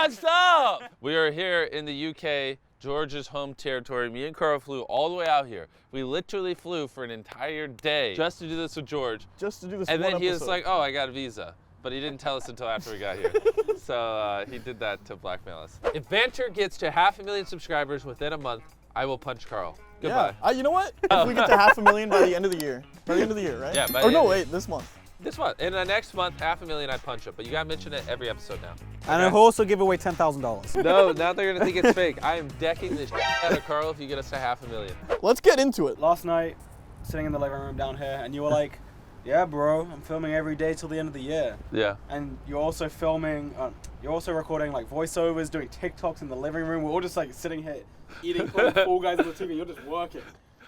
What's up? We are here in the UK, George's home territory. Me and Carl flew all the way out here. We literally flew for an entire day just to do this with George. Just to do this and one then he episode. was like, oh, I got a visa. But he didn't tell us until after we got here. So he did that to blackmail us. If Banter gets to 500,000 subscribers within a month, I will punch Carl. Goodbye. Yeah. You know what? If we get to 500,000 by the end of the year. By the end of the year, right? Yeah, by Or the no, end. wait, this month. This month. In the next month, 500,000, I punch it. But you gotta mention it every episode now. And I'll also give away $10,000. No, now they're gonna think it's fake. I am decking the shit out of Carl if you get us to 500,000. Let's get into it. Last night, sitting in the living room down here, and you were like, yeah, bro, I'm filming every day till the end of the year. Yeah. And you're also filming, you're also recording like voiceovers, doing TikToks in the living room. We're all just like sitting here eating Fall Guys on the TV. You're just working.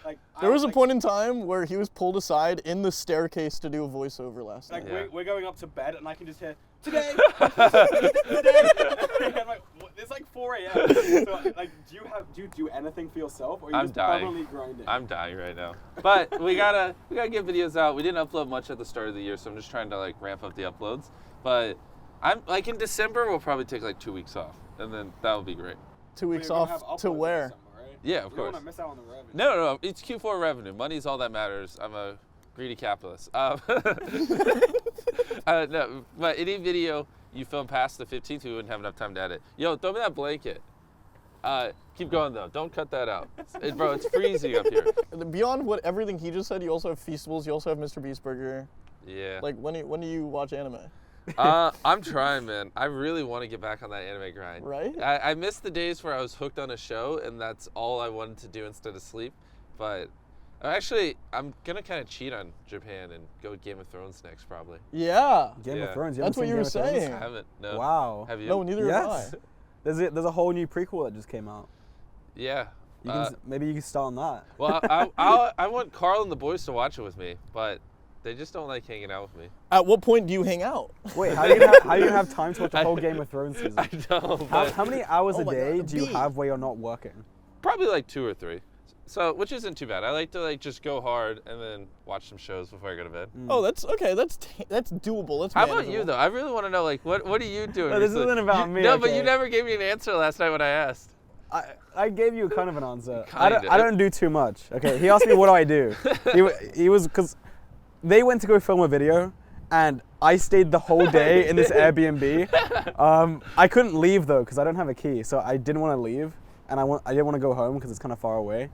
Like, There was a point in time where he was pulled aside in the staircase to do a voiceover last night. Yeah. We're going up to bed, and I can just hear, today, today. And I'm like, what? It's like 4 a.m. So, like, do you do anything for yourself, or are you I'm just dying. permanently grinding? I'm dying right now. But we gotta get videos out. We didn't upload much at the start of the year, so I'm just trying to like ramp up the uploads. But I'm like in December, we'll probably take like 2 weeks off, and then that'll be great. 2 weeks We're gonna have off to uploads where? somewhere, right? Yeah, of You course. don't want to miss out on the revenue. No, it's Q4 revenue. Money's all that matters. I'm a greedy capitalist. No, but any video you film past the 15th, we wouldn't have enough time to edit. Yo, throw me that blanket. Keep going though. Don't cut that out. Bro, it's freezing up here. Beyond everything he just said, you also have Feastables, you also have MrBeast Burger. Yeah. Like, when do you watch anime? I'm trying, man. I really want to get back on that anime grind. Right? I miss the days where I was hooked on a show and that's all I wanted to do instead of sleep. But actually, I'm gonna kind of cheat on Japan and go with Game of Thrones next, probably. Yeah. Game Yeah. of Thrones. That's what you were I saying. haven't. No. Wow. Have you? No, neither Yes. have There's a whole new prequel that just came out. Yeah. You can, maybe you can start on that. Well, I want Carl and the boys to watch it with me, but they just don't like hanging out with me. I. At what point do you hang out? Wait, how do you have time to watch a whole Game of Thrones season? I don't. But How many hours Oh a my day God, do you B. have where you're not working? probably like 2 or 3. So, which isn't too bad. I like to like just go hard and then watch some shows before I go to bed. Oh, that's okay. That's doable. That's How about you manageable. though? I really want to know like what are you doing? No, this recently? isn't about me, No, but okay? you never gave me an answer last night when I asked. I gave you kind of an answer. Kinda. I don't do too much. Okay, he asked me what do I do. He was because they went to go film a video, and I stayed the whole day in this Airbnb. I couldn't leave though because I don't have a key, so I didn't want to leave, and I didn't want to go home because it's kind of far away.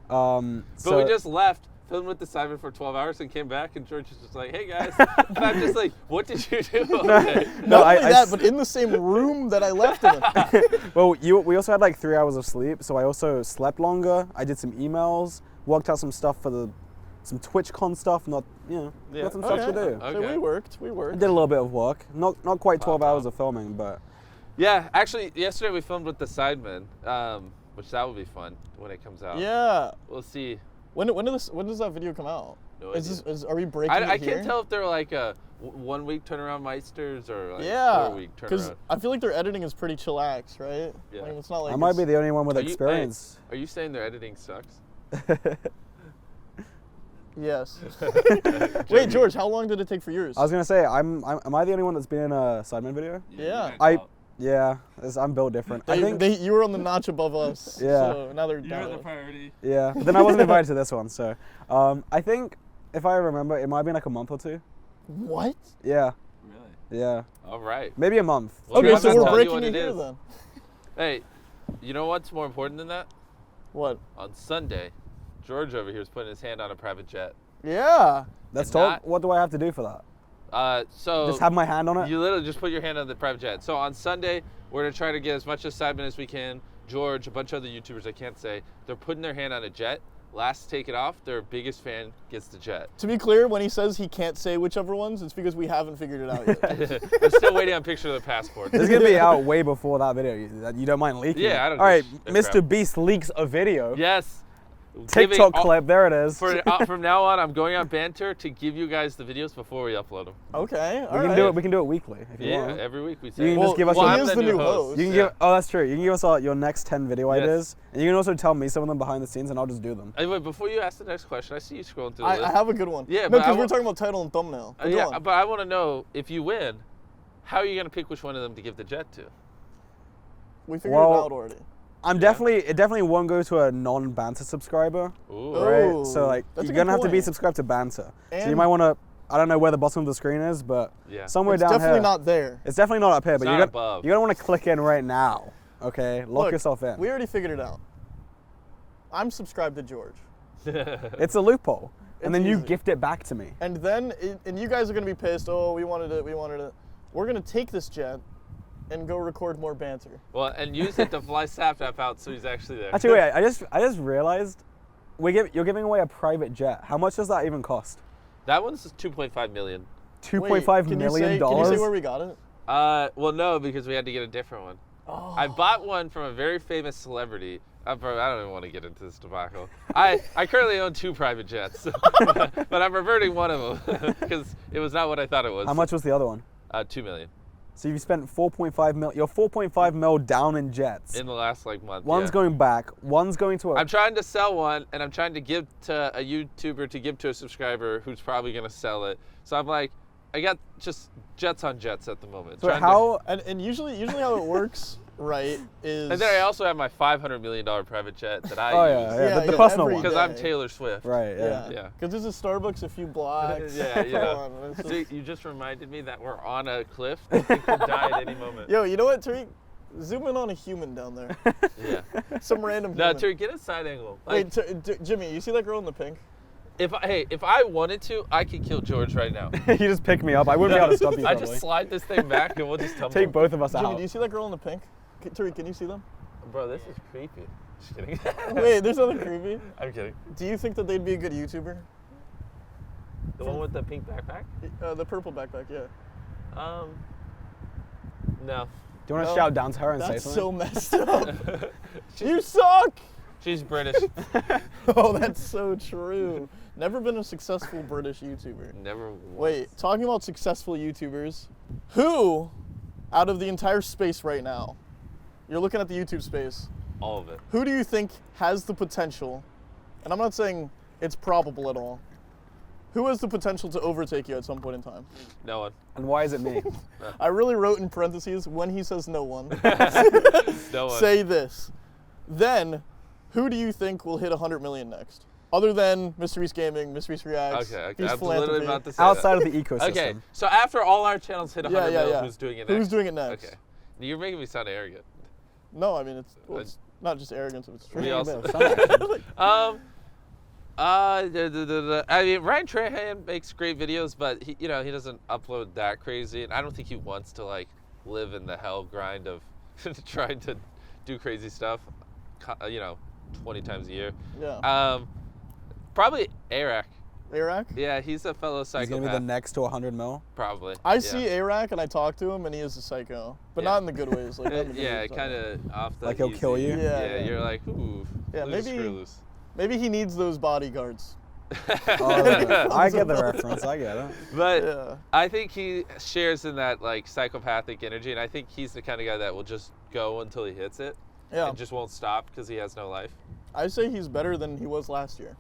But we just left, filmed with the Simon for 12 hours, and came back, and George was just like, "Hey guys," and I'm just like, "What did you do?" Okay. Not only that, but in the same room that I left him in. Well, we also had like 3 hours of sleep, so I also slept longer. I did some emails, worked out some stuff for some TwitchCon stuff. Got some stuff to do. Okay. So we worked. I did a little bit of work. Not quite 12 hours of filming, but Yeah, actually, yesterday we filmed with the Sidemen, which that will be fun when it comes out. Yeah. We'll see. When does that video come out? No Are we breaking it I here? can't tell if they're like a 1 week turnaround Meisters or like Yeah, 4 week because turnaround. I feel like their editing is pretty chillax, right? Yeah. Like, it's not like I might be the only one with Are you- experience. Are you saying their editing sucks? Yes. Wait, George, how long did it take for yours? I was gonna say, am I the only one that's been in a Sidemen video? Yeah. I'm built different. I think you were on the notch above us. Yeah. So now they're You're the down. priority. yeah. But then I wasn't invited to this one, so I think if I remember, it might have been like a month or 2. What? Yeah, Really? yeah, All right. maybe a month. Well, Okay, I'm so not we're telling you breaking what it it here is. then. Hey, you know what's more important than that? What? On Sunday, George over here is putting his hand on a private jet. Yeah. Let's And talk. not- What do I have to do for that? So Just have my hand on it. you literally just put your hand on the private jet. So on Sunday, we're gonna try to get as much as Sidemen as we can. George, a bunch of other YouTubers I can't say, they're putting their hand on a jet. Last to take it off, their biggest fan gets the jet. To be clear, when he says he can't say whichever ones, it's because we haven't figured it out yet. I'm still waiting on a picture of the passport. This is gonna be out way before that video. You don't mind leaking? Yeah, I don't All right, give a crap. MrBeast leaks a video. Yes. TikTok Giving- clip. There it is. From now on, I'm going on Banter to give you guys the videos before we upload them. Okay, all we can right. do it. We can do it weekly if you Yeah, want. every week we You say. can just give us well, your- he is the new host. You can give. Oh, that's true. You can give us your next 10 video Yes. ideas, and you can also tell me some of them behind the scenes, and I'll just do them. Anyway, before you ask the next question, I see you scrolling through the I list. have a good one. Yeah, no, but I because we're wa- talking about title and thumbnail. But go Yeah, on. but I want to know if you win, how are you gonna pick which one of them to give the jet to? We figured it out already. It definitely won't go to a non-Banter subscriber. Ooh. Right? So like, That's a you're gonna good have to be point. subscribed to Banter. So you And- might want to, I don't know where the bottom of the screen is, but somewhere It's down here. definitely not there. It's definitely not up here, but not you're above. gonna want to click in right now. Okay, lock Look, yourself in. We already figured it out. I'm subscribed to George. It's a loophole, and It's then you easy. gift it back to me. And then, and you guys are gonna be pissed. Oh, we wanted it. We're gonna take this jet and go record more banter. Well, and use it to fly Saptap out so he's actually there. Actually, wait. I just realized you're giving away a private jet. How much does that even cost? That one's 2.5 million. $2.5 million. Can you say where we got it? Well, no, because we had to get a different one. Oh. I bought one from a very famous celebrity. I don't even want to get into this debacle. I currently own 2 private jets, but I'm reverting one of them because it was not what I thought it was. How much was the other one? 2 million. So you've spent 4.5 mil. You're 4.5 mil down in jets. In the last month. One's going back. One's going to. I'm trying to sell one, and I'm trying to give to a YouTuber to give to a subscriber who's probably going to sell it. So I'm like, I got just jets on jets at the moment. So how? And usually how it works, right? Is And then I also have my $500 million private jet that I Oh use. yeah, the yeah, personal every one. Because I'm day. Taylor Swift. Right. Yeah. Yeah. Because this is Starbucks a few blocks. Yeah, you know. Come on, it's just- See, you just reminded me that we're on a cliff. We could die at any moment. Yo, you know what, Tariq? Zoom in on a human down there. Yeah. Some random No, human. Tariq, get a side angle. Like, Wait, Jimmy, you see that girl in the pink? if I wanted to, I could kill George right now. You just pick me up. I wouldn't be able to stop you. I Probably. just slide this thing back and we'll just tumble. Take both of us Jimmy, out. do you see that girl in the pink? Tariq, can you see them? Bro, this is creepy. Just kidding. Wait, there's nothing creepy. I'm kidding. Do you think that they'd be a good YouTuber? The one with the pink backpack? The purple backpack, yeah. No. Do you want to No, shout down to her and say That's something? so messed up. You suck! She's British. Oh, that's so true. Never been a successful British YouTuber. Never once. Wait, talking about successful YouTubers, who, out of the entire space right now, you're looking at the YouTube space, All of it. who do you think has the potential, and I'm not saying it's probable at all, who has the potential to overtake you at some point in time? No one. And why is it me? I really wrote in parentheses, when he says no one, No one. say this. Then, who do you think will hit 100 million next? Other than MrBeast Gaming, MrBeast Reacts, Okay. Beast I'm literally Philanthropy. about to say Outside that. of the ecosystem. Okay, so after all our channels hit 100 Yeah, mil, yeah. who's doing it next? Who's doing it next? Okay. You're making me sound arrogant. No, I mean, it's not just arrogance, it's true. We also. Some I mean, Ryan Trahan makes great videos, but he doesn't upload that crazy, and I don't think he wants to like live in the hell grind of trying to do crazy stuff, 20 times a year. Yeah. Probably Arak. Arak? Yeah, he's a fellow He's psychopath. gonna be the next to 100 mil. Probably. I yeah. see Arak and I talk to him and he is a psycho, but Yeah. not in the good ways. Like, not in the good Yeah, ways, kind of off the. Like he'll easy. kill you? Yeah. You're like, ooh. Yeah, loose, maybe- screw loose. Maybe he needs those bodyguards. Oh, I get the reference. I get it. But Yeah. I think he shares in that like psychopathic energy, and I think he's the kind of guy that will just go until he hits it, Yeah. and just won't stop because he has no life. I say he's better than he was last year.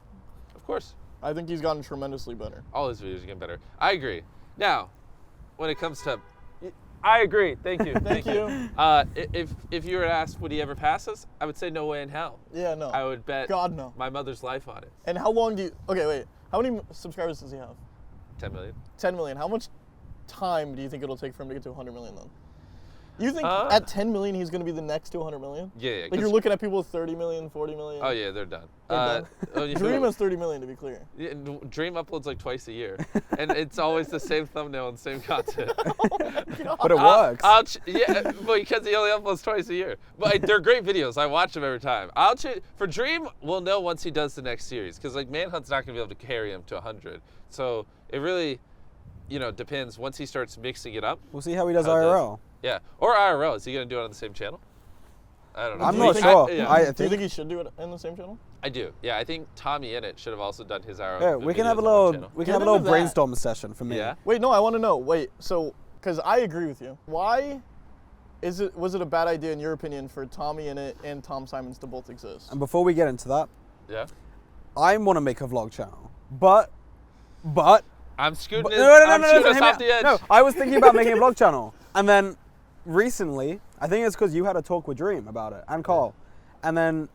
Of course, I think he's gotten tremendously better. all his videos are getting better. I agree. Now, when it comes to, I agree. Thank you. Thank you. If you were asked would he ever pass us, I would say no way in hell. Yeah, no. I would bet God, no. my mother's life on it. And how long do you... Okay, wait. How many subscribers does he have? 10 million. 10 million. How much time do you think it'll take for him to get to 100 million then? You think Uh, at 10 million he's going to be the next to 100 million? Yeah. Like you're looking at people with 30 million, 40 million? Oh yeah, they're done. They're done. You Dream know- has 30 million to be clear. Yeah, Dream uploads like twice a year, and it's always the same thumbnail and same content. But it works. Yeah, well, because he only uploads twice a year. But they're great videos. I watch them every time. For Dream, we'll know once he does the next series, because like Manhunt's not gonna be able to carry him to 100. So it really, depends. Once he starts mixing it up. We'll see how he does How it does. IRL. Yeah, or IRL. Is he gonna do it on the same channel? I don't know. I'm Do you not think- sure. Yeah. I Do you think. think he should do it in the same channel? I do. Yeah, I think Tommy Innit should have also done his IRL. Yeah, we can have a videos on the little. channel. We Get can have a little into that. brainstorm session for me. Yeah. Wait, no, I want to know. Wait, so, because I agree with you. Why was it a bad idea, in your opinion, for Tommy Innit and Tom Simons to both exist? And before we get into that, Yeah. I want to make a vlog channel, but I'm scooting. no, I'm shooting us off the edge. No, I was thinking about making a vlog channel, and then recently I think it's because you had a talk with Dream about it and Carl, and then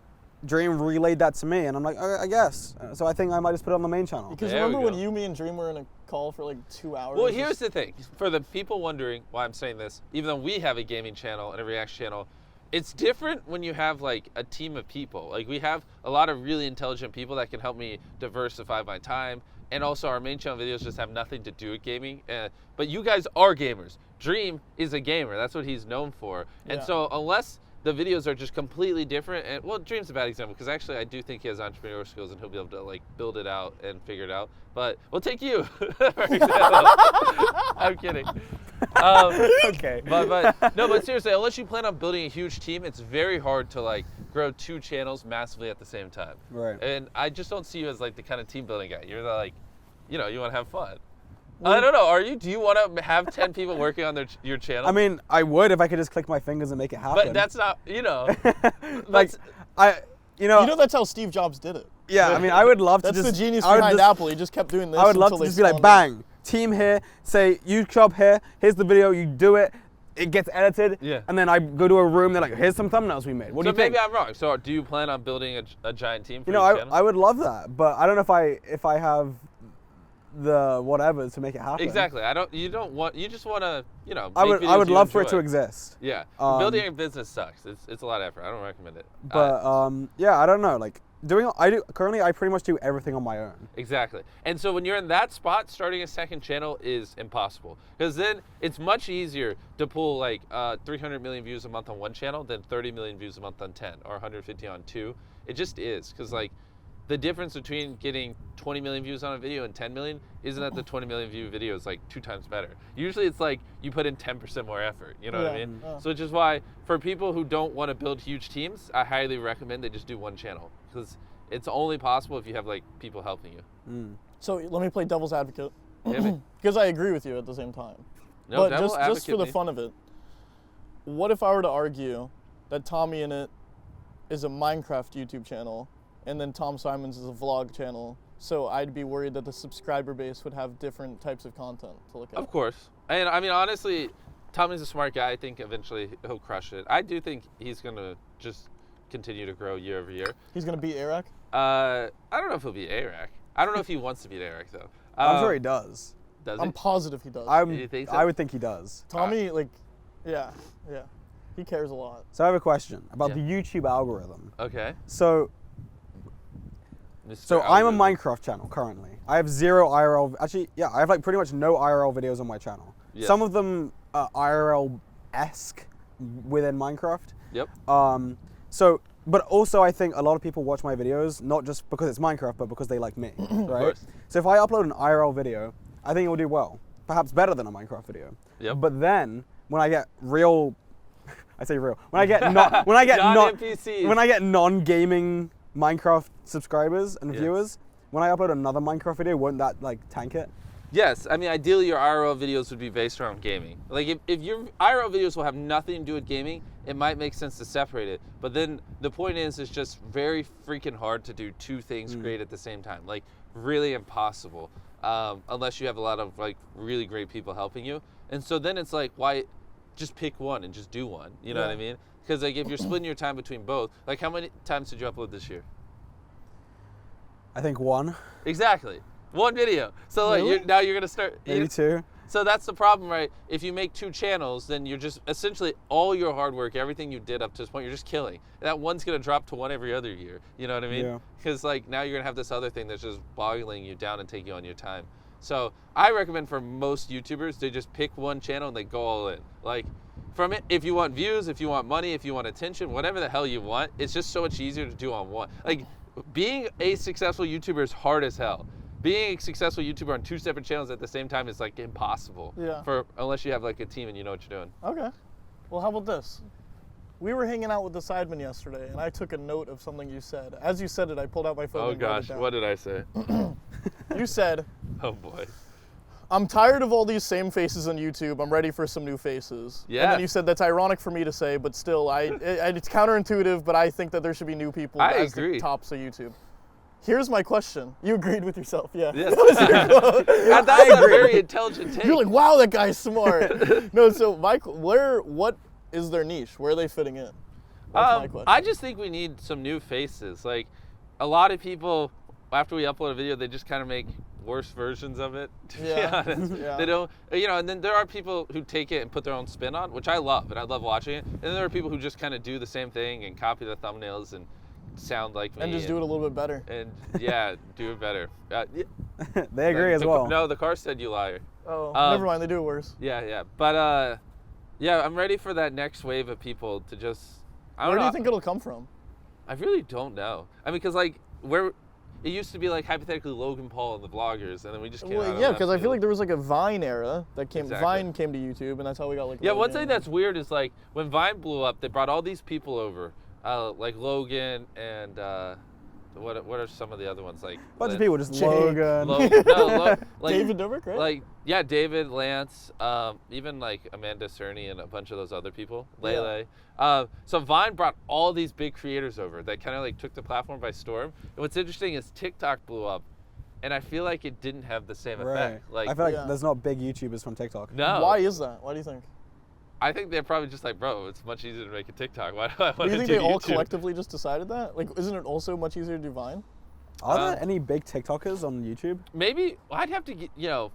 Dream relayed that to me, and I'm like, I guess. So I think I might just put it on the main channel. Because There we remember when go. you, me, and Dream were in a call for like 2 hours? Well, here's the thing. For the people wondering why I'm saying this, even though we have a gaming channel and a reaction channel, it's different when you have like a team of people. Like we have a lot of really intelligent people that can help me diversify my time. And also our main channel videos just have nothing to do with gaming. But you guys are gamers. Dream is a gamer. That's what he's known for. And Yeah. so unless the videos are just completely different, and well, Dream's a bad example because actually I do think he has entrepreneurial skills and he'll be able to like build it out and figure it out. But we'll take you, for example. I'm kidding. Okay. But seriously, unless you plan on building a huge team, it's very hard to like grow 2 channels massively at the same time. Right. And I just don't see you as like the kind of team building guy. You're the, like, you know, you want to have fun. I don't know. Are you? Do you want to have 10 people working on your channel? I mean, I would if I could just click my fingers and make it happen. but that's not, you know. like, You know that's how Steve Jobs did it. Yeah, I mean, I would love to That's just. the genius I would behind just- Apple. He just kept doing this. I would love until to they just be like, spawned bang, team here, say you job here, here's the video, you do it, it gets edited, Yeah. and then I go to a room, they're like, here's some thumbnails we made. What So do you think? maybe I'm wrong. So do you plan on building a giant team for You know, your channel? I would love that, but I don't know if I have the whatever to make it happen. Exactly. You just want to, you know, I make would videos you love for it to enjoy. exist. Yeah. Um, Building a business sucks. It's a lot of effort. I don't recommend it. But yeah, I don't know. Like currently I pretty much do everything on my own. Exactly. And so when you're in that spot, starting a second channel is impossible. Because then it's much easier to pull like 300 million views a month on one channel than 30 million views a month on 10 or 150 on 2. It just is. Because like the difference between getting 20 million views on a video and 10 million isn't that the 20 million view video is like 2 times better. Usually it's like you put in 10% more effort. You know what I Yeah. mean? Yeah. So which is why for people who don't want to build huge teams, I highly recommend they just do one channel. Because it's only possible if you have like people helping you. So let me play devil's advocate. Yeah, man. Because I agree with you at the same time. No, but devil just for advocate the me. fun of it, what if I were to argue that Tommy in It is a Minecraft YouTube channel and then Tom Simons is a vlog channel, so I'd be worried that the subscriber base would have different types of content to look at. Of course. And I mean, honestly, Tommy's a smart guy. I think eventually he'll crush it. I do think he's going to just continue to grow year over year. He's going to beat Eric? I don't know if he'll be Eric. I don't know if he wants to beat Eric, though. I'm sure he does. Does he? I'm positive he does. You think so? I would think he does. Tommy, like, yeah. He cares a lot. So I have a question about Yeah. the YouTube algorithm. Okay. So Mr. I'm a Algorithm. Minecraft channel currently. I have 0 IRL. Actually, yeah, I have like pretty much no IRL videos on my channel. Yeah. Some of them are IRL-esque within Minecraft. Yep. So, but also I think a lot of people watch my videos not just because it's Minecraft, but because they like me, right? course. So if I upload an IRL video, I think it will do well, perhaps better than a Minecraft video. Yep. But then when I get real, I say real, when I get not, when I get not, Non-NPCs. when I get non-gaming Minecraft subscribers and Yes. viewers, when I upload another Minecraft video, won't that like tank it? Yes, I mean, ideally your IRL videos would be based around gaming. Like, if your IRL videos will have nothing to do with gaming, it might make sense to separate it. But then the point is, it's just very freaking hard to do 2 things great at the same time. Like, really impossible, unless you have a lot of, like, really great people helping you. And so then it's like, why just pick one and just do one? You know what I mean? Because, like, if you're splitting your time between both, like, how many times did you upload this year? I think 1, Exactly. 1 video. So like Really? now you're gonna start. maybe 2. So that's the problem, right? If you make 2 channels, then you're just essentially all your hard work, everything you did up to this point, you're just killing. And that one's gonna drop to 1 every other year. You know what I mean? Yeah. Because like now you're gonna have this other thing that's just boggling you down and taking on your time. So I recommend for most YouTubers they just pick 1 channel and they go all in. Like from it, if you want views, if you want money, if you want attention, whatever the hell you want, it's just so much easier to do on one. Like being a successful YouTuber is hard as hell. Being a successful YouTuber on 2 separate channels at the same time is like impossible. Yeah. Unless you have like a team and you know what you're doing. Okay. Well, how about this? We were hanging out with the Sidemen yesterday, and I took a note of something you said. As you said it, I pulled out my phone Oh and wrote gosh, it down. what did I say? You said, Oh boy. I'm tired of all these same faces on YouTube. I'm ready for some new faces. And Yeah. then you said that's ironic for me to say, but still, it's counterintuitive, but I think that there should be new people I as agree. the tops of YouTube. Here's my question. You agreed with yourself, yeah. Yes. That's a very intelligent take. You're like, wow, that guy's smart. No, so Mike, what is their niche? Where are they fitting in? That's my question. I just think we need some new faces. Like, a lot of people, after we upload a video, they just kind of make worse versions of it, to be honest. Yeah. They don't, and then there are people who take it and put their own spin on, which I love, and I love watching it. And then there are people who just kind of do the same thing and copy the thumbnails and sound like me. And just do it a little bit better. And yeah, do it better. They agree as well. No, the car said you liar. Oh, never mind. They do it worse. Yeah. But yeah, I'm ready for that next wave of people to just. Where do you think it'll come from? I really don't know. I mean, because like it used to be like hypothetically Logan Paul and the vloggers, and then we just came out of yeah, left because I feel field. like there was like a Vine era that came. Exactly. Vine came to YouTube, and that's how we got like. Yeah, one Logan. thing that's weird is like when Vine blew up, they brought all these people over, like Logan and what are some of the other ones like? Bunch of people, just Jake. Logan. Like David Dobrik, right? Like yeah, David, Lance, even like Amanda Cerny and a bunch of those other people, Lele. So Vine brought all these big creators over that kind of like took the platform by storm. And what's interesting is TikTok blew up, and I feel like it didn't have the same effect. Like I feel like there's not big YouTubers from TikTok. no. Why is that? Why do you think? I think they're probably just like, bro, it's much easier to make a TikTok. Why do I want to do Do you think they all YouTube? collectively just decided that? Like, isn't it also much easier to do Vine? Are there any big TikTokers on YouTube? Maybe I'd have to get,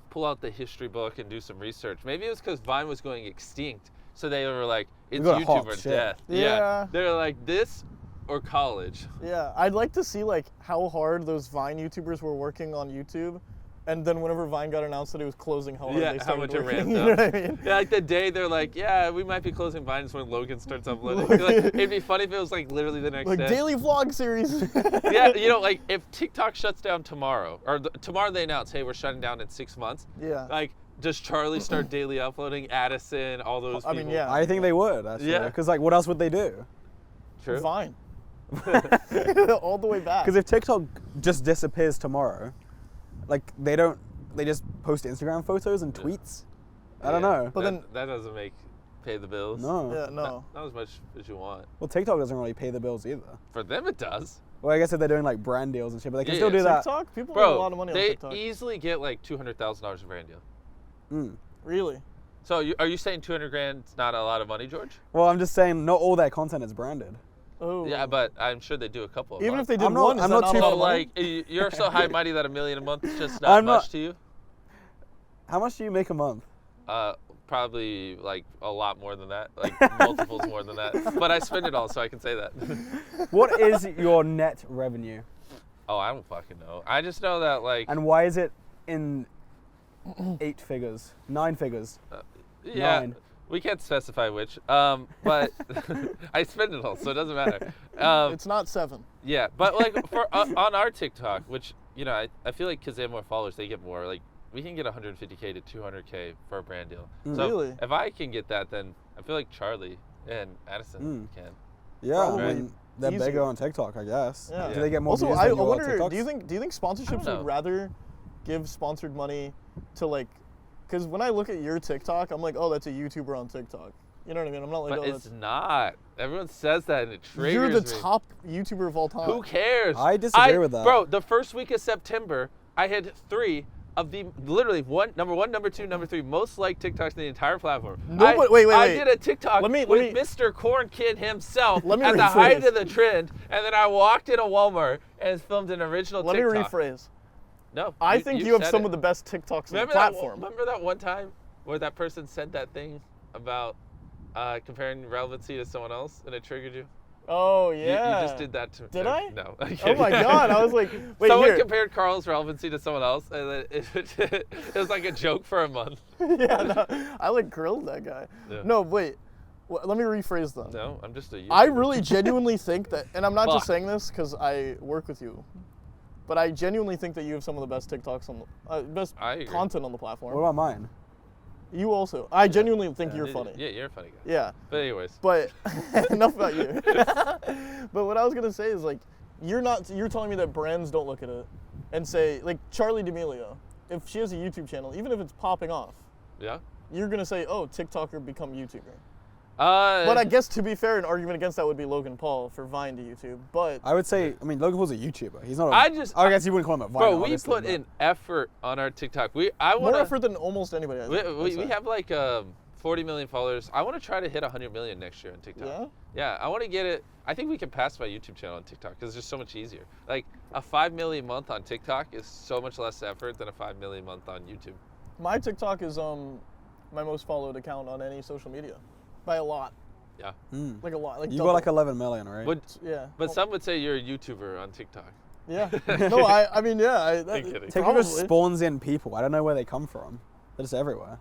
pull out the history book and do some research. Maybe it was because Vine was going extinct, so they were like, it's got a hot YouTube or shit. death. Yeah. They're like this or college. Yeah, I'd like to see like how hard those Vine YouTubers were working on YouTube, and then whenever Vine got announced that it was closing, how hard Yeah, they how started much it working. ramped You up. know what I mean? Yeah, like the day they're like, yeah, we might be closing Vine is when Logan starts uploading. Like, it'd be funny if it was like literally the next Like day. daily vlog series. Yeah, like if TikTok shuts down tomorrow, or tomorrow they announce, hey, we're shutting down in 6 months. Yeah. Like, does Charlie start daily uploading? Addison, all those I people. mean, yeah. I think they would, actually. Yeah. Because, like, what else would they do? True. Vine. All the way back. Because if TikTok just disappears tomorrow, like, they just post Instagram photos and tweets? I don't know. But then that doesn't pay the bills. No. yeah, no. Not as much as you want. Well, TikTok doesn't really pay the bills either. For them, it does. Well, I guess if they're doing, like, brand deals and shit, but they can Yeah, still do that. TikTok? People Bro, make a lot of money on they TikTok. easily get like $200,000 in brand deal. Really? So are you saying 200 grand is not a lot of money, George? Well, I'm just saying, not all their content is branded. Oh. Yeah, but I'm sure they do a couple of Even if months. they did I'm not- one, is I'm that not not too- a lot So of money? like you're so high mighty that $1 million a month is just not I'm much not- to you? How much do you make a month? Probably like a lot more than that, like multiples more than that. But I spend it all, so I can say that. What is your net revenue? Oh, I don't fucking know. I just know that like And why is it in 8 figures? 9 figures? yeah, 9. we can't specify which. But I spend it all, so it doesn't matter. It's not 7. Yeah, but like for on our TikTok, which I feel like because they have more followers, they get more. Like we can get 150K to 200K for a brand deal. So Really? if I can get that, then I feel like Charlie and Addison can. Yeah, Probably I mean, they're easier. bigger on TikTok, I guess. Yeah. Do they get more Also, views I than your wonder, TikToks? do you think sponsorships know. would rather give sponsored money to like, because when I look at your TikTok, I'm like, oh, that's a YouTuber on TikTok. You know what I mean? I'm not like, But oh, it's that's. not. Everyone says that and it triggers You're the me. top YouTuber of all time. Who cares? I disagree with that. Bro, the first week of September, I had 3 of the literally number 1, number 2, number 3 most liked TikToks in the entire platform. Wait. I did a TikTok Let me- with Mr. Corn Kid himself Let me at the height rephrase. of the trend, and then I walked into Walmart and filmed an original Let me TikTok. rephrase. No, I think you have said some it. of the best TikToks on the Remember platform. remember that one time where that person said that thing about comparing relevancy to someone else, and it triggered you? Oh You- yeah. You just did that to me. Did I? No. Oh my god! I was like, wait, Someone here. compared Carl's relevancy to someone else, and then it was like a joke for a month. Yeah, no, I like grilled that guy. Yeah. No, wait. Let me rephrase that. No, I'm just a YouTuber. I really genuinely think that, and I'm not just Fuck. saying this because I work with you, but I genuinely think that you have some of the best TikToks on the best I agree. content on the platform. What about mine? You also. I genuinely think you're funny. Yeah, you're a funny guy. Yeah. But anyways. But enough about you. But what I was gonna say is like, you're telling me that brands don't look at it and say like Charlie D'Amelio, if she has a YouTube channel, even if it's popping off, Yeah. you're gonna say, oh, TikToker become YouTuber. But But I guess to be fair, an argument against that would be Logan Paul for Vine to YouTube. But I would say, I mean, Logan Paul's a YouTuber. He's not a, I guess you wouldn't call him a Viner, bro, we obviously, put but- in effort on our TikTok. I more want effort than almost anybody. I think, I'd We say. have like 40 million followers. I want to try to hit 100 million next year on TikTok. Yeah? Yeah, I want to get it. I think we can pass my YouTube channel on TikTok because it's just so much easier. Like a 5 million month on TikTok is so much less effort than a 5 million month on YouTube. My TikTok is my most followed account on any social media, by a lot. Yeah. Like a lot. Like You double. got like 11 million, right? Yeah. But some would say you're a YouTuber on TikTok. Yeah. No, I mean, yeah. I'm kidding. TikTok just spawns in people. I don't know where they come from. They're just everywhere.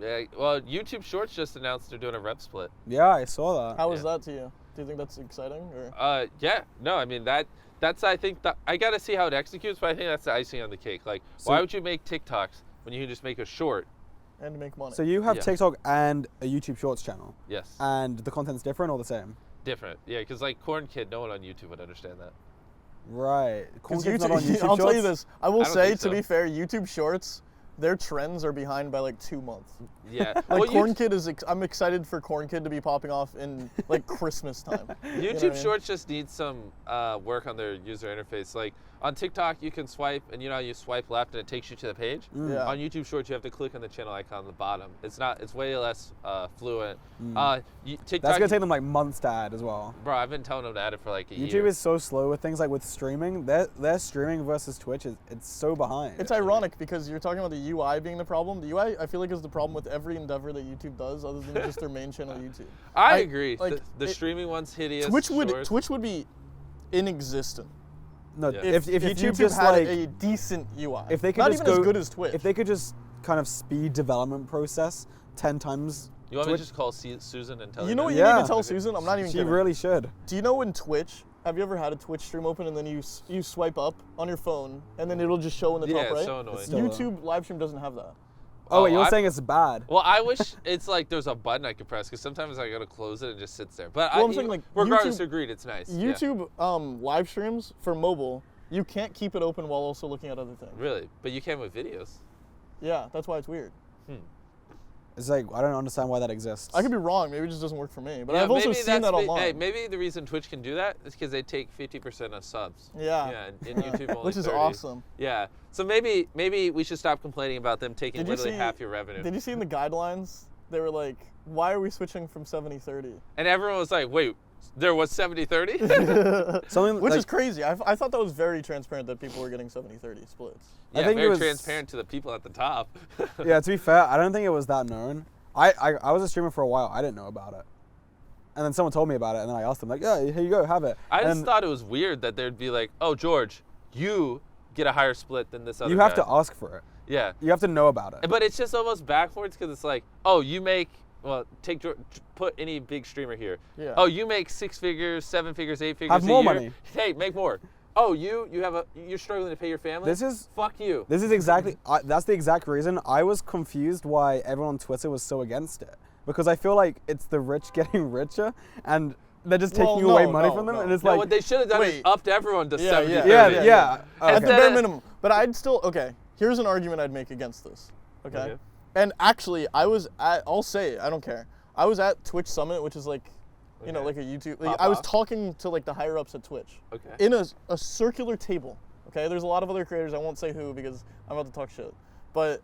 Yeah. Well, YouTube Shorts just announced they're doing a rep split. Yeah, I saw that. How was that to you? Do you think that's exciting? Or? Yeah. No, I mean that's I think I gotta see how it executes, but I think that's the icing on the cake. Like, So- why would you make TikToks when you can just make a short? And to make money. So you have Yeah. TikTok and a YouTube Shorts channel, Yes. and the content's different or the same? Different. Yeah, because like Corn Kid, no one on YouTube would understand that. Right. 'Cause Content's not on YouTube I'll tell you Shorts? this. I will don't say, think to so. be fair, YouTube Shorts, their trends are behind by like 2 months. Yeah. Like well, Corn Kid I'm excited for Corn Kid to be popping off in like Christmas time. YouTube You know what I mean? Shorts just need some work on their user interface. Like on TikTok, you can swipe, and you know how you swipe left and it takes you to the page. Yeah. On YouTube Shorts, you have to click on the channel icon on the bottom. It's way less fluent. TikTok. That's gonna take them like months to add as well. Bro, I've been telling them to add it for like a year. YouTube is so slow with things like with streaming. Their streaming versus Twitch it's so behind. It's ironic because you're talking about the UI being the problem. The UI, I feel like, is the problem with every endeavor that YouTube does, other than just their main channel, YouTube. I agree. like, the streaming one's hideous. Twitch Shorts- would be inexistent no, Yeah. if YouTube just had like a decent UI. if they could not just even go as good as Twitch. if they could just kind of speed development process 10 times. You want me to Twitch- just call Susan and tell her? you know what that? you need Yeah. to tell Susan? I'm not even She kidding. really should. Do you know in Twitch? Have you ever had a Twitch stream open and then you swipe up on your phone and then it'll just show in the Yeah, top right? it's so annoying. It's still- YouTube live stream doesn't have that. Oh, wait, you're I- saying it's bad? Well, I wish it's like there's a button I could press because sometimes I gotta close it and it just sits there. But Well, I'm saying, like, regardless, YouTube- agreed, it's nice. Yeah. YouTube live streams for mobile, you can't keep it open while also looking at other things. Really, but you can with videos. Yeah, that's why it's weird. It's like I don't understand why that exists. I could be wrong. Maybe it just doesn't work for me. But Yeah, I've also maybe seen that's that the- online. Hey, maybe the reason Twitch can do that is because they take 50% of subs. Yeah. Yeah, and YouTube only Which is 30. awesome. Yeah. So maybe we should stop complaining about them taking Did you literally see- half your revenue. Did you see in the guidelines? They were like, "Why are we switching from 70/30?" And everyone was like, "Wait, there was 70/30?" Something Which like, is crazy. I thought that was very transparent that people were getting 70/30 splits. Yeah, I think it very was- transparent to the people at the top. Yeah, to be fair, I don't think it was that known. I was a streamer for a while. I didn't know about it, and then someone told me about it, and then I asked them like, "Yeah, here you go, have it." I just And thought it was weird that there'd be like, "Oh, George, you get a higher split than this other you have guy." to ask for it. Yeah. You have to know about it. But it's just almost backwards because it's like, oh, you make, well, put any big streamer here. Yeah. Oh, you make 6 figures, 7 figures, 8 figures Have a more year. money. Hey, make more. Oh, you're struggling to pay your family. This is Fuck you. This is exactly that's the exact reason I was confused why everyone on Twitter was so against it, because I feel like it's the rich getting richer and they're just taking Well, away no, money no, from them, no. and it's No, like what they should have done is Wait. upped everyone to Yeah, 70 yeah. 30. yeah, yeah. At Okay. the bare minimum. But I'd still okay. Here's an argument I'd make against this. Okay. Okay. And actually, I'll say it, I don't care. I was at Twitch Summit, which is like, you know, Okay. like a YouTube. Pop I was off. talking to like the higher ups at Twitch. Okay. In a circular table. Okay. There's a lot of other creators. I won't say who because I'm about to talk shit. But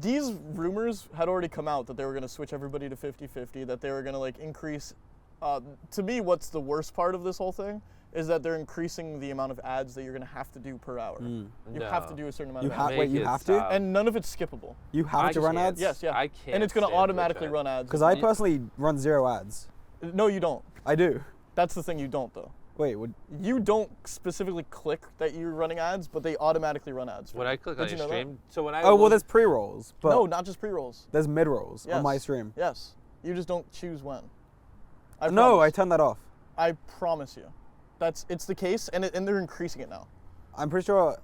these rumors had already come out that they were going to switch everybody to 50-50, that they were going to like increase. To me, what's the worst part of this whole thing is that they're increasing the amount of ads that you're going to have to do per hour. You have to No. do a certain amount You of have ads. wait, you Make it have to, stop. And none of it's skippable. you have I to run can't. ads. Yes, yeah. I can't And it's going to stand automatically Twitch run ads. Because I personally run 0 ads. No, you don't. I do. That's the thing you don't, though. Wait, would You don't specifically click that you're running ads, but they automatically run ads. for When you. I click Did on you your know that? stream, so when I oh well, was- there's pre-rolls, but No, not just pre-rolls. there's mid-rolls Yes. on my stream. Yes. You just don't choose when. No, I promise. turned that off. I promise you. It's the case, and they're increasing it now. I'm pretty sure.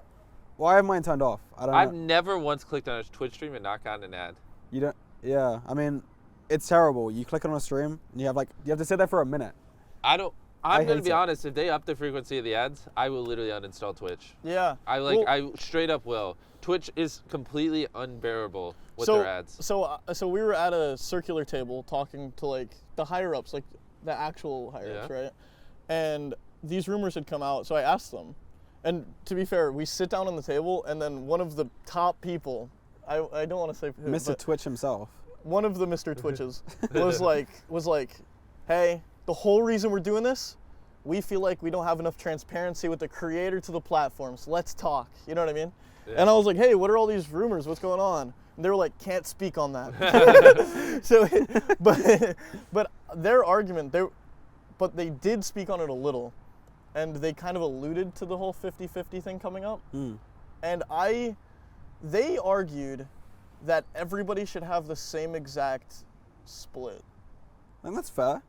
Why have mine turned off? I don't I've know. never once clicked on a Twitch stream and not gotten an ad. You don't. Yeah, I mean, it's terrible. You click on a stream, and you have to sit there for a minute. I'm I gonna hate be it. honest. If they up the frequency of the ads, I will literally uninstall Twitch. Yeah. I Well, straight up will. Twitch is completely unbearable with so, their ads. So we were at a circular table talking to like the higher ups, like the actual higher ups, Yeah. right? And these rumors had come out, so I asked them. And to be fair, we sit down on the table, and then one of the top people I don't want to say who, Mr. but Twitch himself. one of the Mr. Twitches was like, hey, the whole reason we're doing this, we feel like we don't have enough transparency with the creator to the platforms. Let's talk. You know what I mean? Yeah. And I was like, hey, what are all these rumors? What's going on? And they were like, can't speak on that. So, but their argument, but they did speak on it a little, and they kind of alluded to the whole 50-50 thing coming up. And they argued that everybody should have the same exact split. And that's fair.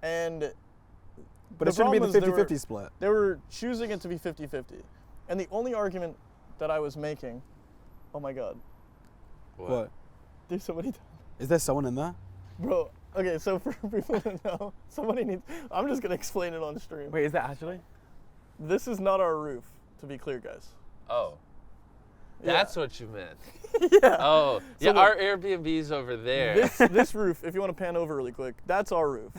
And But it shouldn't be the 50-50 split. They were choosing it to be 50-50. And the only argument that I was making, oh my God. What? There's somebody. Is there someone in there? Bro, okay, so for people to know, somebody needs, I'm just going to explain it on stream. Wait, is that actually? This is not our roof, to be clear, guys. Oh. Yeah. That's what you meant. Yeah. Oh, So yeah, look, our Airbnb's over there. This roof, if you want to pan over really quick, that's our roof.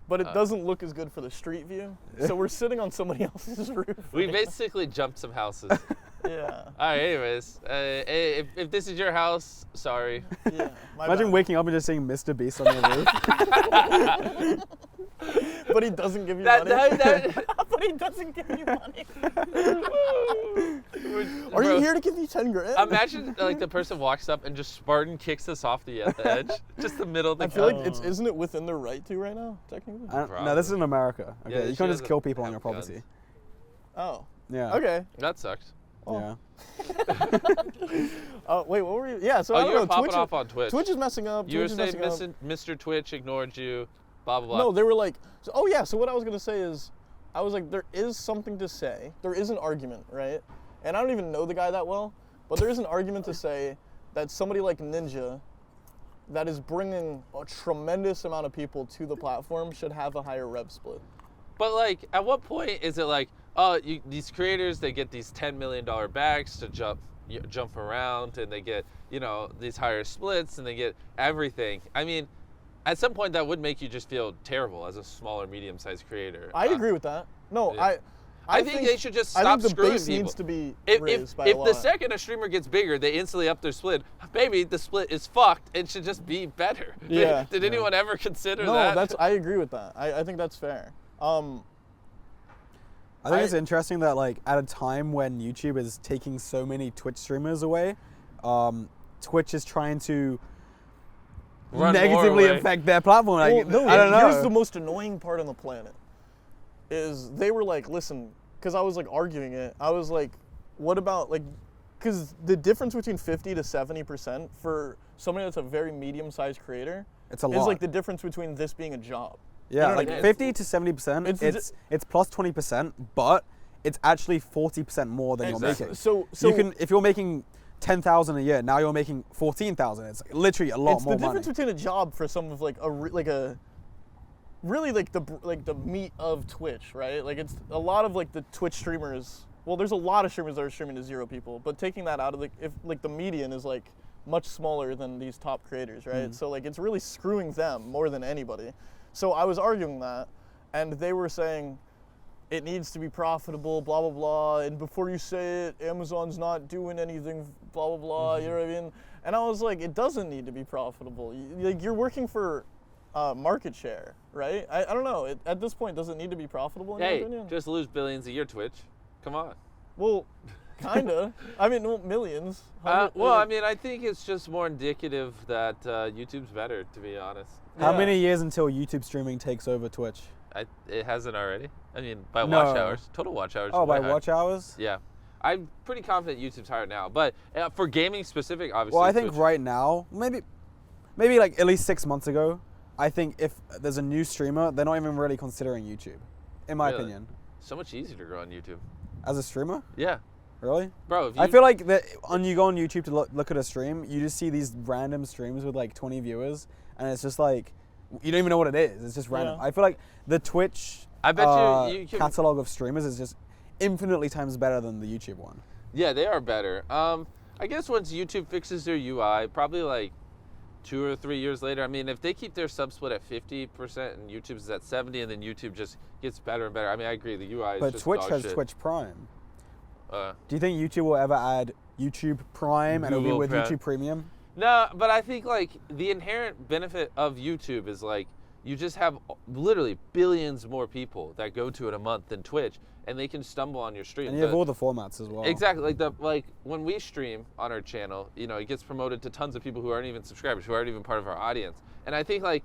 But it doesn't look as good for the street view. So we're sitting on somebody else's roof. We basically jumped some houses. Yeah. All right, anyways, if this is your house, sorry. Yeah. Imagine waking up and just seeing MrBeast on your roof. But he doesn't give you money. That, But he doesn't give you money. Are Bro, you here to give me 10 grand? Imagine like the person walks up and just Spartan kicks us off the edge, just the middle of the I feel car. like isn't it within their right to right now, technically? No, this is in America. Okay, Yeah, you she can't just doesn't kill people on your have guns. property. Oh. Yeah. Okay. That sucked. Yeah. Wait, what were you? Yeah, so Oh, I you don't were know. popping off on Twitch. Twitch is messing up. You were Twitch is saying messing up. Mr. Twitch ignored you, blah, blah, blah. No, they were like, oh yeah, so what I was going to say is, I was like, there is something to say. There is an argument, right? And I don't even know the guy that well, but there is an argument to say that somebody like Ninja, that is bringing a tremendous amount of people to the platform, should have a higher rev split. But like, at what point is it like, oh, these creators, they get these $10 million bags to jump around, and they get, you know, these higher splits, and they get everything. I mean, at some point that would make you just feel terrible as a small or medium-sized creator. I agree with that. No, yeah. I think they should just stop I think the screwing base people. needs to be If raised by a the lot. second a streamer gets bigger, they instantly up their split. Maybe the split is fucked. It should just be better. Yeah. Did anyone ever consider No, that? I agree with that. I think that's fair. I think it's interesting that like at a time when YouTube is taking so many Twitch streamers away, Twitch is trying to Run negatively more away. affect their platform. Like, Well, no, I don't know. Here's the most annoying part on the planet. Is they were like, listen, because I was like arguing it. I was like, what about like, because the difference between 50 to 70% for somebody that's a very medium-sized creator It's a is lot. like the difference between this being a job. Yeah, You know what like I mean? 50 to 70%. It's plus 20%, but it's actually 40% more than you're Exactly. making. So you can, if you're making 10,000 a year, now you're making 14,000. It's literally a lot it's more the difference money. between a job for some of like really like the meat of Twitch, right? Like it's a lot of like the Twitch streamers. Well, there's a lot of streamers that are streaming to 0 people, but taking that out of if like the median is like much smaller than these top creators, right? So like it's really screwing them more than anybody. So I was arguing that, and they were saying it needs to be profitable, blah blah blah, and before you say it, Amazon's not doing anything, blah blah blah. You know what I mean? And I was like, it doesn't need to be profitable. Like you're working for market share, right? I don't know. At this point, does it need to be profitable in your Hey, opinion? just lose billions a year, Twitch. Come on. Well, kinda. I mean, well, millions. Well, I mean, I think it's just more indicative that YouTube's better, to be honest. How Yeah. many years until YouTube streaming takes over Twitch? It hasn't already. I mean, by No. watch hours, total watch hours. Oh, by way higher. watch hours? Yeah, I'm pretty confident YouTube's higher now. But for gaming specific, obviously. Well, I think Twitch- right now, maybe like at least 6 months ago, I think if there's a new streamer, they're not even really considering YouTube, in my Really? opinion. so much easier to grow on YouTube. As a streamer? Yeah, Really? bro. If you, I feel like that when you go on YouTube to look at a stream, you just see these random streams with like 20 viewers, and it's just like, you don't even know what it is. It's just random. Yeah. I feel like the Twitch I bet you can. catalog of streamers is just infinitely times better than the YouTube one. Yeah, they are better. I guess once YouTube fixes their UI, probably like 2 or 3 years later. I mean, if they keep their sub split at 50% and YouTube's is at 70, and then YouTube just gets better and better. I mean, I agree. The UI is But just Twitch dog has shit. Twitch Prime. Uh, Do you think YouTube will ever add YouTube Prime and it'll be Google with Prime. YouTube Premium. No, but I think like the inherent benefit of YouTube is like you just have literally billions more people that go to it a month than Twitch, and they can stumble on your stream. And you have all the formats as well. Exactly, like when we stream on our channel, you know, it gets promoted to tons of people who aren't even subscribers, who aren't even part of our audience. And I think like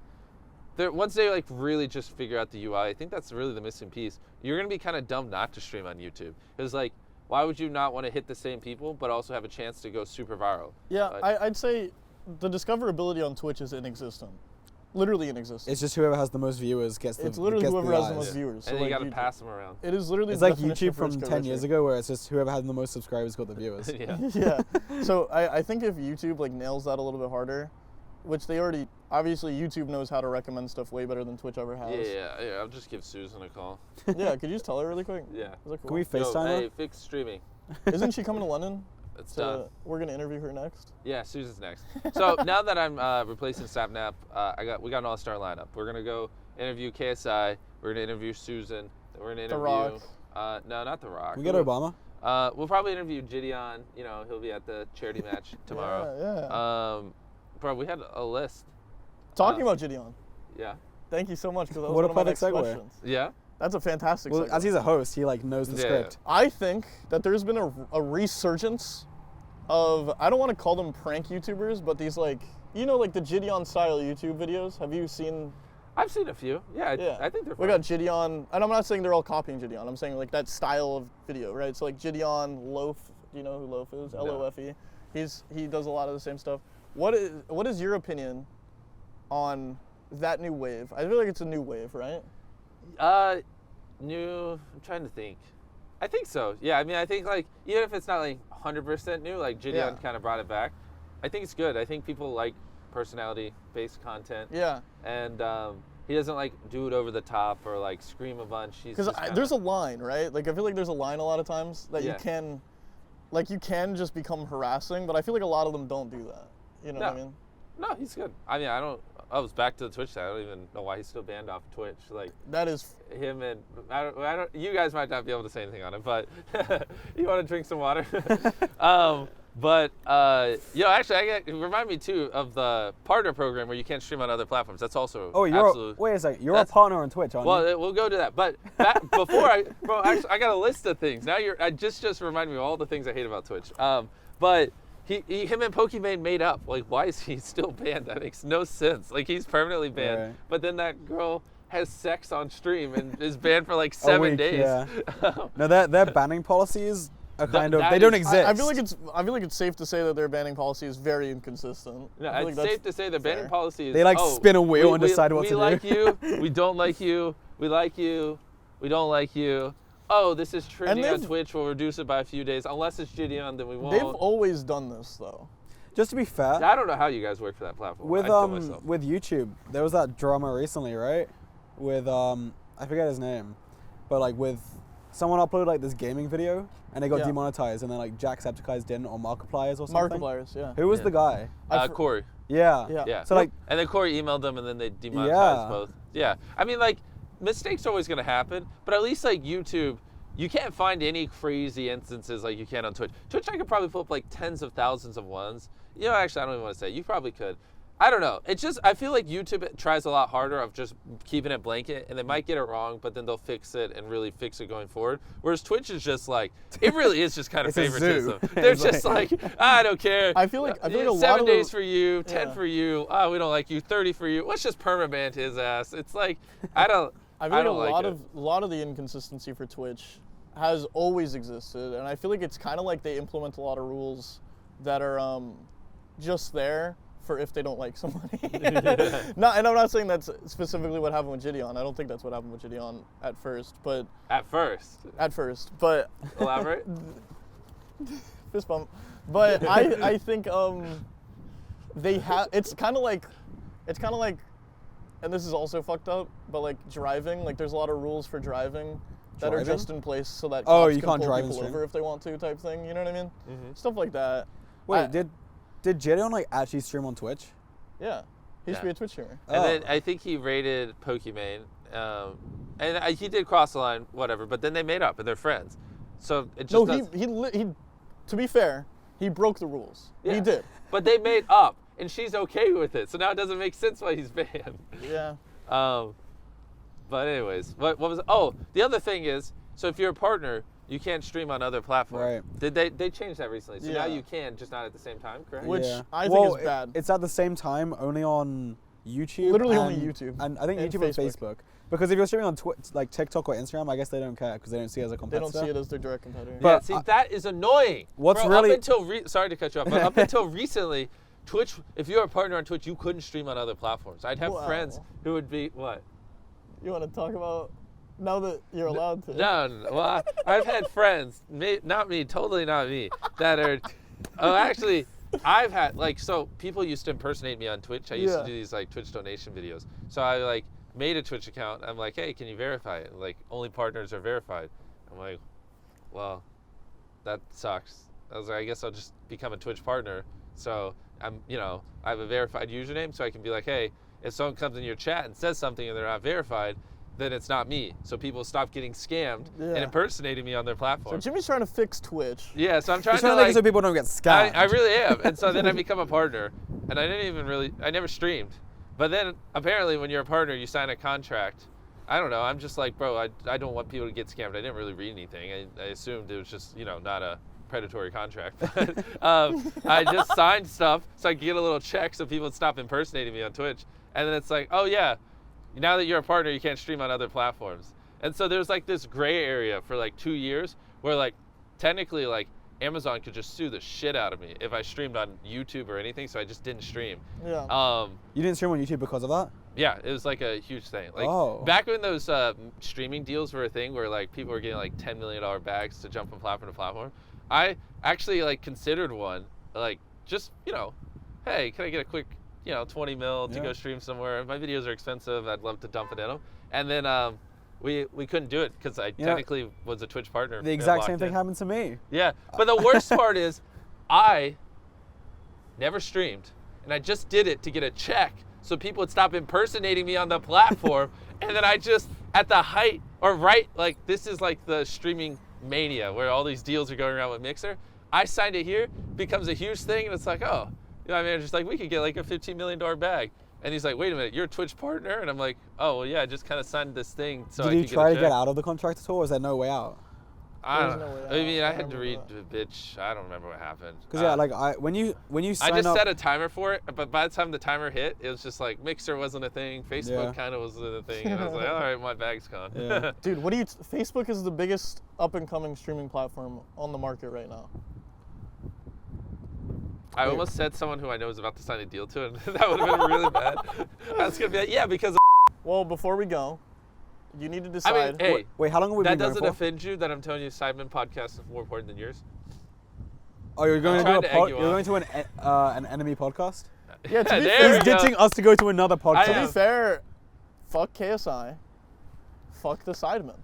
once they like really just figure out the UI, I think that's really the missing piece. You're gonna be kind of dumb not to stream on YouTube. Because like, why would you not want to hit the same people, but also have a chance to go super viral? Yeah, I'd say the discoverability on Twitch is inexistent. Literally inexistent. It's just whoever has the most viewers gets the It's literally gets whoever has the eyes. most viewers. And so you like gotta YouTube- pass them around. It is literally It's the like definition YouTube of first from go 10 ratio. years ago where it's just whoever had the most subscribers got the viewers. Yeah. Yeah. So I think if YouTube like nails that a little bit harder, which they already, obviously YouTube knows how to recommend stuff way better than Twitch ever has. Yeah. I'll just give Susan a call. Yeah, could you just tell her really quick? Yeah. Is that cool? Can we Yo, FaceTime hey, her? fix streaming. Isn't she coming to London? It's done. We're gonna interview her next. Yeah, Susan's next. So now that I'm replacing Sapnap, we got an all-star lineup. We're gonna go interview KSI. We're gonna interview Susan. We're gonna interview. The Rock. No, not The Rock. We get Obama. We'll probably interview Gideon. You know, he'll be at the charity match tomorrow. Yeah. Bro, we had a list. Talking about Gideon. Yeah. Thank you so much because that was What a one of my perfect next segue. questions. Yeah. That's a fantastic. Well, segue. as he's a host, he like knows the Yeah. script. I think that there's been a resurgence of, I don't want to call them prank YouTubers, but these like, you know, like the Gideon style YouTube videos. Have you seen? I've seen a few. Yeah. Yeah. I think they're We fun. got Gideon, and I'm not saying they're all copying Gideon. I'm saying like that style of video, right? So like Gideon Loaf. Do you know who Loaf is? No. Lofe. He does a lot of the same stuff. What is your opinion on that new wave? I feel like it's a new wave, right? New. I'm trying to think. I think so. Yeah. I mean, I think like even if it's not like 100% new, like Gideon Yeah. kind of brought it back. I think it's good. I think people like personality-based content. Yeah. And he doesn't like do it over the top or like scream a bunch. He's Because just kinda, there's a line, right? Like I feel like there's a line a lot of times that Yeah. you can just become harassing, but I feel like a lot of them don't do that. You know what I mean? No, he's good. I mean, I was back to the Twitch side. I don't even know why he's still banned off Twitch. Like That is. him and I don't. You guys might not be able to say anything on it, but you want to drink some water? Actually, remind me too of the partner program where you can't stream on other platforms. That's also Wait a second. You're a partner on Twitch, aren't you? Well, we'll go to that. But before I got a list of things. Now I just remind me of all the things I hate about Twitch. But him and Pokimane made up. Like, why is he still banned? That makes no sense. Like, he's permanently banned. Right. But then that girl has sex on stream and is banned for like 7 week, days. yeah. No, their banning policies are kind of that they don't is- exist. I feel like it's safe to say that their banning policy is very inconsistent. No, I feel it's like safe to say the banning fair. policy is They, like, spin a wheel and decide what we to do. like you, we don't like you, we like you, we don't like you. Oh, this is trending on they've- Twitch. We'll reduce it by a few days. Unless it's Gideon, then we won't. They've always done this though. Just to be fair, I don't know how you guys work for that platform. with I'd kill myself. with YouTube, there was that drama recently, right? With I forget his name, but like with someone uploaded like this gaming video and they got Yeah. demonetized, and then like Jacksepticeye's didn't, or Markiplier's or something. Markipliers, yeah. Who was Yeah. the guy? Corey. Yeah. Yeah. Yeah. So like, And then Corey emailed them, and then they demonetized Yeah. both. Yeah. I mean, like, mistakes are always gonna happen, but at least like YouTube, you can't find any crazy instances like you can on Twitch. Twitch, I could probably pull up like tens of thousands of ones. You know, actually, I don't even want to say. You probably could. I don't know. It's just, I feel like YouTube tries a lot harder of just keeping it blanket, and they might get it wrong, but then they'll fix it and really fix it going forward. Whereas Twitch is just like, it really is just kind of It's a zoo. favoritism. They're It's just like, I don't care. I feel like a lot 7 of days the- for you, 10 Yeah. for you. Oh, we don't like you. 30 for you. Let's just permaban his ass. It's like, I don't I feel like like it. a lot of the inconsistency for Twitch has always existed, and I feel like it's kind of like they implement a lot of rules that are just there for if they don't like somebody. And I'm not saying that's specifically what happened with Gideon. I don't think that's what happened with Gideon at first, but Elaborate. fist bump. But I think they have. It's kind of like, and this is also fucked up, but like driving, like there's a lot of rules for driving that are Driving? just in place so that Oh, cops you can can't pull drive and people stream? over if they want to, type thing. You know what I mean? Mhm. Stuff like that. wait, I- did Gideon like actually stream on Twitch? Yeah, he used to be Yeah. a Twitch streamer. And Oh. then I think he raided Pokimane, and he did cross the line, whatever. But then they made up, and they're friends. So it just No, does, he. To be fair, He broke the rules. Yeah. He did. But they made up, and she's okay with it. So now it doesn't make sense why he's banned. Yeah. But anyways, what was it? Oh, the other thing is, so if you're a partner, you can't stream on other platforms. Right. Did they changed that recently? So now Yeah. you can, just not at the same time, correct? Which Yeah. I think Well, is bad. It's at the same time, only on YouTube. Literally and, only YouTube And I think and YouTube and Facebook. Because if you're streaming on like TikTok or Instagram, I guess they don't care because they don't see it as a They competitor. don't see it as their direct competitor. Yeah, But see, that is annoying. What's Bro, really- up until sorry to cut you off, but up until recently, Twitch, if you're a partner on Twitch, you couldn't stream on other platforms. I'd have Wow. friends who would be what? You want to talk about now that you're allowed to? No. Well, I've had friends, not me, totally not me, that are. Oh, actually, I've had so people used to impersonate me on Twitch. I used to Yeah. do these Twitch donation videos. So I made a Twitch account. I'm like, hey, can you verify it? Only partners are verified. I'm like, well, that sucks. I was like, I guess I'll just become a Twitch partner. So I have a verified username, so I can be like, hey, if someone comes in your chat and says something and they're not verified, then it's not me. So people stop getting scammed and Yeah. impersonating me on their So platform. Jimmy's trying to fix Twitch. Yeah, so I'm trying Just to trying to make it so people don't get scammed. I really am. And so then I become a partner, and I never streamed. But then apparently when you're a partner, you sign a contract. I don't know. I'm just like, bro, I don't want people to get scammed. I didn't really read anything. I assumed it was just, not a predatory contract. But I just signed stuff so I could get a little check so people would stop impersonating me on Twitch. And then it's like, oh yeah, now that you're a partner, you can't stream on other platforms. And so there's this gray area for 2 years where technically Amazon could just sue the shit out of me if I streamed on YouTube or anything, so I just didn't stream. Yeah. You didn't stream on YouTube because of that? Yeah, it was a huge thing. Oh. Back when those streaming deals were a thing where people were getting $10 million bags to jump from platform to platform, I actually considered one, just, hey, can I get a quick, 20 mil to go stream somewhere? My videos are expensive. I'd love to dump it in them. And then we couldn't do it because I technically was a Twitch partner. The exact locked same thing in. happened to me. Yeah, but the worst part is I never streamed, and I just did it to get a check so people would stop impersonating me on the platform. And then I just, at the height, or this is the streaming mania where all these deals are going around with Mixer. I signed it here, becomes a huge thing, and it's oh, my manager's we could get a $15 million bag. And he's like, wait a minute, you're a Twitch partner? And I'm like, oh, well, yeah, I just kind of signed this thing so I Did could you get a try to check. get out of the contract at all, or is there no way out? I don't There's know. no way I mean, out. I I had to read remember the bitch. I don't remember what happened. Because when you I sign just up, set a timer for it, but by the time the timer hit, it was just Mixer wasn't a thing, Facebook Yeah. kind of wasn't a thing, and I was like, all right, my bag's gone. Yeah. Dude, what do you? Facebook is the biggest up and coming streaming platform on the market right now. I almost said someone who I know is about to sign a deal to, and that would have been really bad. I was gonna be yeah, because Well, before we go, you need to I decide. mean, hey, wait, how long have we that been going doesn't for? offend you that I'm telling you Simon podcast is more important than yours? Oh, you're going I'm to do a trying to egg you you're on. going to an enemy podcast? Yeah, to be there fair- we He's go. ditching us to go to another I podcast. to am. be fair, fuck KSI, fuck the Sidemen,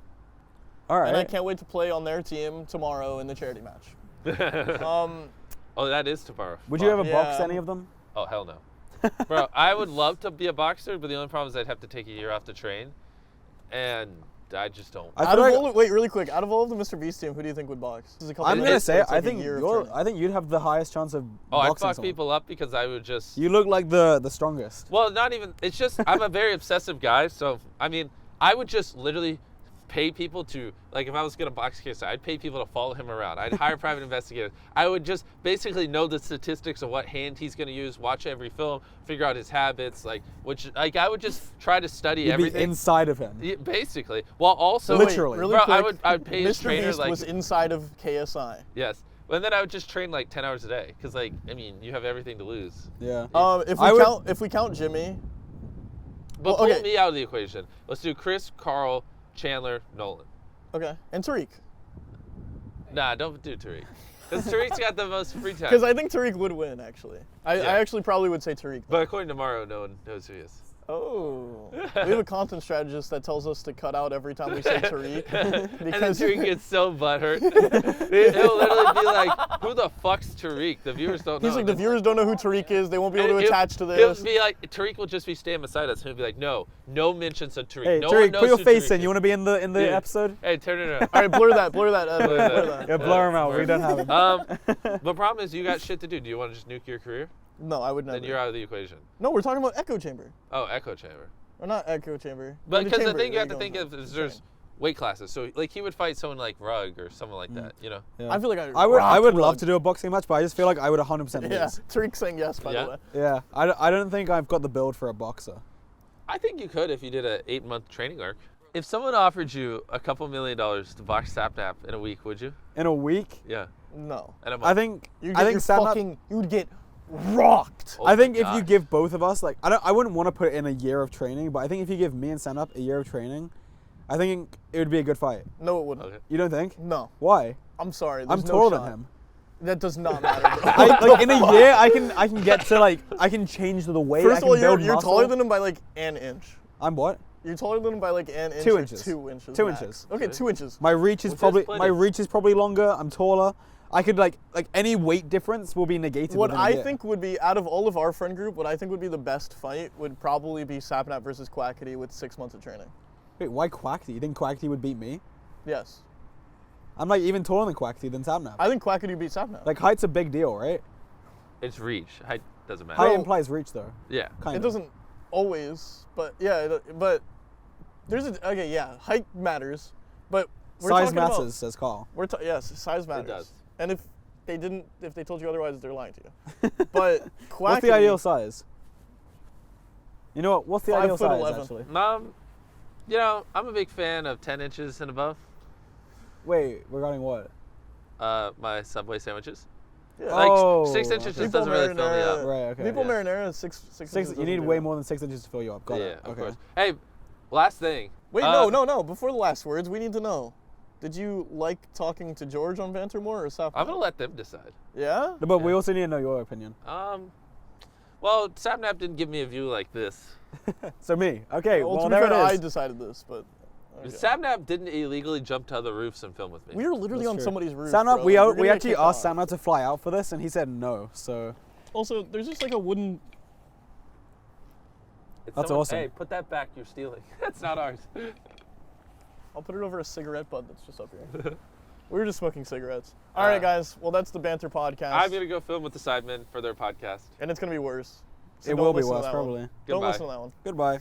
All right. and I can't wait to play on their team tomorrow in the charity match. Oh, that is tomorrow. Would you Fuck. ever box Yeah. any of them? Oh, hell no. Bro, I would love to be a boxer, but the only problem is I'd have to take a year off to train, and I just don't. I Out feel of like- all, wait, really quick. Out of all of the MrBeast team, who do you think would box? This is a couple I'm of gonna days, say it's like I a think year of you're. training. I think you'd have the highest chance of Oh, I boxing fuck someone. people up because I would just. You look like the strongest. Well, not even. It's just I'm a very obsessive guy. So I mean, I would just literally pay people to if I was gonna box KSI, I'd pay people to follow him around. I'd hire private investigators. I would just basically know the statistics of what hand he's gonna use, watch every film, figure out his habits, I would just try to study You'd everything. be inside of him. Yeah, basically, while also Literally. Really bro, quick, I would pay his trainer MrBeast was inside of KSI. yes, and then I would just train 10 hours a day because I mean you have everything to lose. Yeah. If we count Jimmy, But Well, pull okay. me out of the equation. Let's do Chris, Carl, Chandler, Nolan. okay, and Tariq, Nah, don't do Tariq. Because Tariq's got the most free time. because I think Tariq would win actually. I Yeah. actually probably would say Tariq. But according to Morrow, no one knows who he is. Oh. We have a content strategist that tells us to cut out every time we say Tariq. And then Tariq gets so butthurt. It'll literally be like, who the fuck's Tariq? The viewers don't know. He's like, the viewers don't know who Tariq is. They won't be able to He'll- attach to He'll this. be like, Tariq will just be standing beside us. He'll be like, no mentions of Tariq. Hey, no Tariq, one knows put your who face Tariq in. You want to be in the Dude. episode? Hey, turn it around. All right, blur that. Blur that. Yeah, blur him out. We don't have him. The problem is you got shit to do. Do you want to just nuke your career? No, I would never. Then you're out of the equation. No, we're talking about echo chamber. Oh, echo chamber. Or not echo chamber. But because the chamber, thing you there have to go. think of is there's weight classes. So like he would fight someone like Rug or someone like that, you know? Yeah. I feel like I would love to do a boxing match, but I just feel like I would 100% lose. Yeah, Tariq's saying yes, by Yeah? the way. Yeah, I don't think I've got the build for a boxer. I think you could if you did a 8-month training arc. If someone offered you a couple $1 million to box Sapnap in a week, would you? In a week? Yeah. No. In a month. I think You I think you would get rocked. Oh I think my if you gosh. give both of us, like, I wouldn't want to put in a year of training, but I think if you give me and Stand Up a year of training, I think it would be a good fight. No, it wouldn't. Okay. You don't think? No. Why? I'm sorry. I'm there's no taller shot. than him. That does not matter, bro. Like in a year, I can get to like I can change the weight. First I of can all, build you're muscle. taller than him by like an inch. I'm what? You're taller than him by like an inch. 2 or inches. 2 inches. 2 max. inches. Okay, 2 inches. My reach is Which is probably plenty. longer. I'm taller. I could like any weight difference will be negated. What within a I year. think would be, out of all of our friend group, what I think would be the best fight would probably be Sapnap versus Quackity with 6 months of training. Wait, why Quackity? You think Quackity would beat me? Yes. I'm like even taller than Quackity than Sapnap. I think Quackity beat Sapnap. Like height's a big deal, right? It's reach. Height doesn't matter. Height Bro, implies reach though. Yeah. Kind it of. doesn't always, but yeah, but there's okay, yeah, height matters, but we're Size talking matters, about, says Carl. yes, size matters. does. And if they told you otherwise, they're lying to you. But Quackity, What's the ideal size? You know what? What's the ideal 5'11". size actually? You know, I'm a big fan of 10 inches and above. Wait, regarding what? My Subway sandwiches. Yeah. Like Oh, 6 inches okay. just doesn't really fill me up. Right, okay. People yeah. marinara is six Six. inches You need doesn't way do it. more than 6 inches to fill you up. Got Yeah, it. of Okay. course. Hey, last thing. Wait, no. Before the last words, we need to know. Did you like talking to George on Banter more or Sapnap? I'm gonna let them decide. Yeah? No, but we also need to know your opinion. Well, Sapnap didn't give me a view like this. So me. Okay. Well, Well, to be there fair, it I is. decided this, but okay. Sapnap didn't illegally jump to other roofs and film with me. We were literally That's on true. somebody's roof. Stand Up. bro. We We're gonna we get actually kicked asked off. Stand Up to fly out for this, and he said no. So Also, there's just like a wooden. It's That's awesome. Hey, put that back. You're stealing. That's not ours. I'll put it over a cigarette butt that's just up here. We were just smoking cigarettes. All right, guys. Well, that's the Banter podcast. I'm gonna go film with the Sidemen for their podcast. And it's gonna be worse. So it don't will be listen to worse, that one. probably. Don't Goodbye. listen to that one. Goodbye.